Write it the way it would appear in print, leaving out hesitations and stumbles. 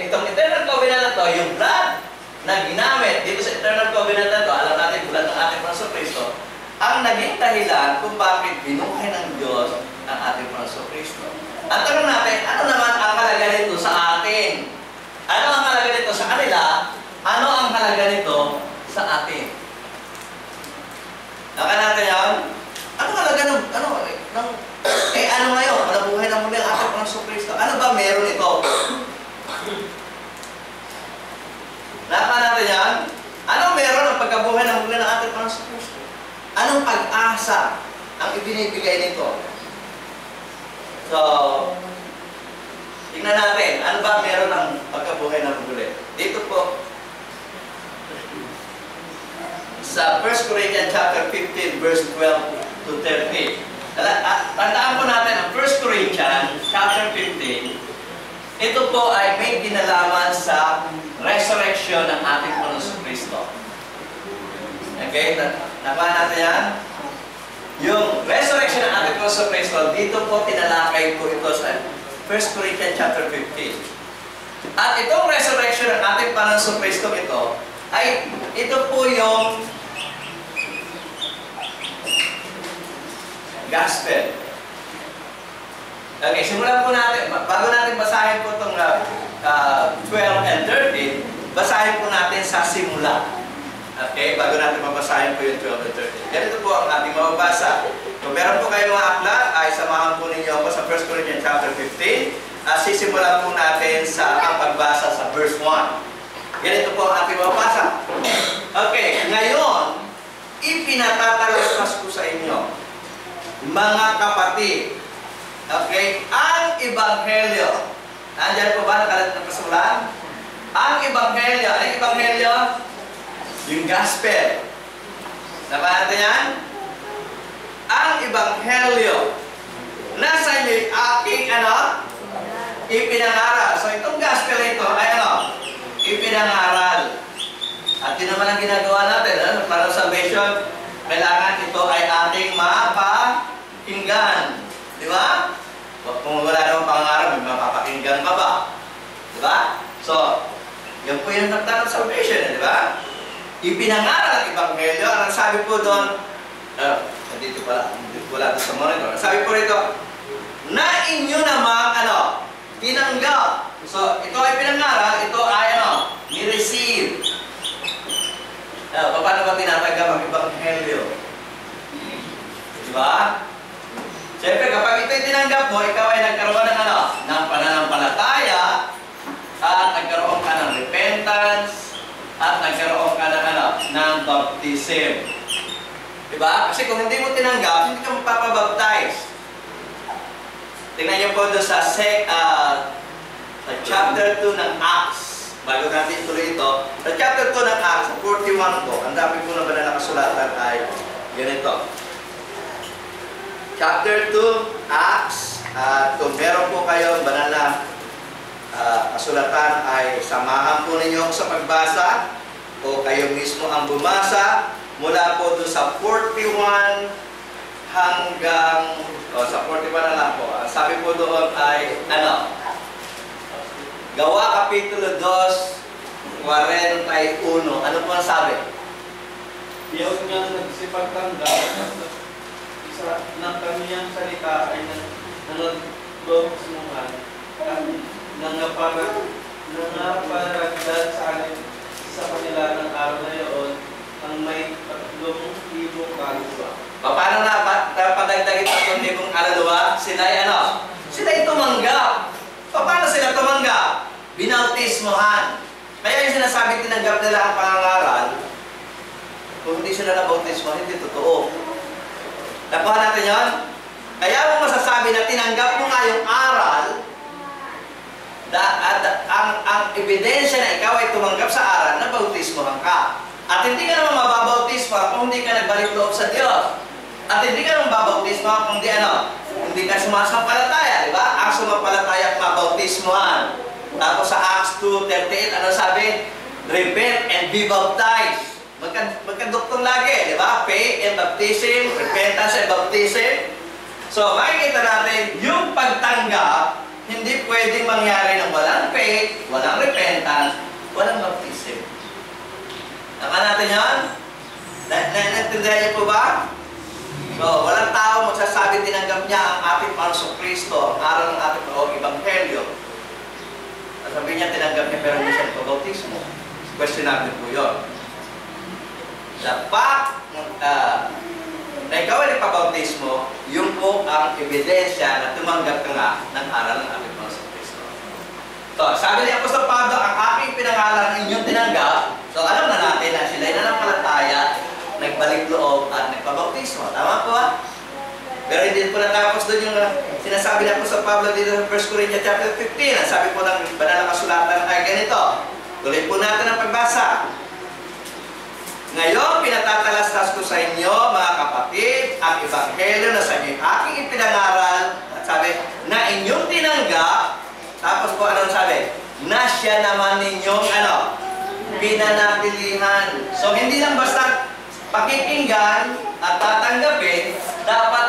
itong eternal covenant na to, yung blood na ginamit dito sa eternal covenant na to, alam natin blood ng ating Panginoon Kristo, ang naging dahilan kung bakit binuhay ng Diyos ang ating Panginoon Kristo. At tanong natin, ano naman ang halaga nito sa atin? Ano ang halaga nito sa kanila? Ano ang halaga nito sa atin? Naka natin yan? Ano halaga ng, ano ngayon? Malabuhay na muli ang ating Panginoon Kristo. Ano ba meron ito? Naka natin yan? Ano meron ang pagkabuhay na muli ng ating Panginoon Kristo? Anong pag-asa ang ibinibigay nito? So, tingnan natin, ano ba meron ang pagkabuhay na muli? Dito po, sa 1 Corinthians chapter 15, verse 12 to 13. Tandaan po natin ang 1 Corinthians chapter 15, ito po ay may kinalaman sa resurrection ng ating Panginoon Kristo. Okay? Nakuha natin yan? Yung resurrection ng ating Panginoon Kristo, dito po tinalakay po ito sa 1 Corinthians chapter 15. At itong resurrection ng ating Panginoon Kristo ito, ay ito po yung gospel. Okay, simulan po natin. Bago natin basahin po itong 12 and 13, basahin po natin sa simula. Okay, bago natin mabasahin po yung 12 and 13. Ganito po ang ating mababasa. Kung meron po kayong mga aklat, ay samahan po ninyo ako sa 1 Corinthians chapter 15. At sisimulan po natin sa ang pagbasa sa verse 1. Ganito po ang ating mababasa. Okay, ngayon, ipinatatalastas ko sa inyo, mga kapatid, okay, ang Ebanghelyo. Nandiyan po ba nakalat ng pasulan? Ang Ebanghelyo. Ano yung Ebanghelyo? Yung gospel. Nabahan natin yan? Ang Ebanghelyo. Nasa inyo yung aking, ipinangaral. So, itong gospel ito ay ipinangaral. At yun naman ang ginagawa natin. Para sa salvation, kailangan ito ay ating mapakinggan. Di ba? Kung wala namang pangarap, may mapapakinggan ka ba? Di ba? So, yan po yung nagtanong ng salvation, di ba? Ipinangaral ang Ebanghelyo. Ang sabi po doon, dito pala, wala doon sa monitor. Sabi po rito, na inyo namang, tinanggap. So, ito ay pinangaral, ito ay, ni-receive. Paano ba tinatanggap ang Ebanghelyo? Diba? Siyempre, kapag ito'y tinanggap mo, ikaw ay nagkaroon ng pananampalataya, at nagkaroon ka ng repentance, at nagkaroon ka ng baptism. Diba? Kasi kung hindi mo tinanggap, hindi ka mapapabaptize. Tingnan niyo po doon sa chapter 2 ng Acts. Bago natin ituloy ito, sa chapter 2 ng Acts, 41 po, ang dami po na ba na nakasulatan ay ganito. Chapter 2, Acts, kung meron po kayo banal na kasulatan ay samahan po ninyo sa pagbasa o kayo mismo ang bumasa mula po doon sa 41 hanggang, sa 41 na lang po. Sabi po doon ay, Gawa Kapitulo 2, 41. Ano po ang sabi? Iyaw niyang nagsipagtanggap sa ng kaniyang salita ay nanaglosungan at nangaparagdad sa kanila ng araw na yun ang may 3,000 kaluluwa. Paano napadagdagin 3,000 kaluluwa? Sila'y sila'y tumanggap. Paano sila tumanggap? Binautismohan. Kaya yung sinasabi tinanggap nila ang pangangaral, kung hindi sila nabautismo, hindi totoo. Nakuha natin yun? Kaya mo masasabi na tinanggap mo nga yung aral, ang ebidensya na ikaw ay tumanggap sa aral na bautismohan ka. At hindi ka naman mababautismo kung hindi ka nagbalik loob sa Diyos. At hindi ka naman mababautismo kung hindi ka sumasampalataya, di ba? Ang sumampalataya at mabautismohan. Tapos sa Acts 2:38, ano sabi? Repent and be baptized. Magkaduktong lagi, di ba? Faith and baptism, repentance and baptism. So, makikita natin, yung pagtanggap, hindi pwedeng mangyari ng walang faith faith, walang repentance, walang baptism. Naka natin yan? Naintindihan niyo po ba? So, walang tao magsasabi tinanggap niya ang ating Panginoong Kristo, ang aral ng ating Ebanghelyo. Sabi niya tinanggap niya pero hindi siya nagpabautismo. Questionable po yun. The fact na ikaw ay nagpabautismo, yun po ang ebidensya na tumanggap ka nga ng aral ng ating Panginoong Kristo. So, sabi ni Apostol Pablo, ang aking pinangalan inyong tinanggap. So, alam na natin na sila ay nananampalataya, nagbalik loob at nagpabautismo. Tama po ba? Pero hindi po natapos doon yung sinasabi na po sa Pablo dito sa 1 Corinthians chapter 15. Ang sabi po ng banal na kasulatan ay ganito. Tuloy po natin ang pagbasa. Ngayon, pinatatalastas ko sa inyo, mga kapatid, ang Ebanghelyo na sa inyo aking ipinangaral. At sabi, na inyong tinanggap. Tapos po, ano sabi? Na siya naman ninyong, pinanatilihan. So, hindi lang basta pakikinggan at tatanggapin, dapat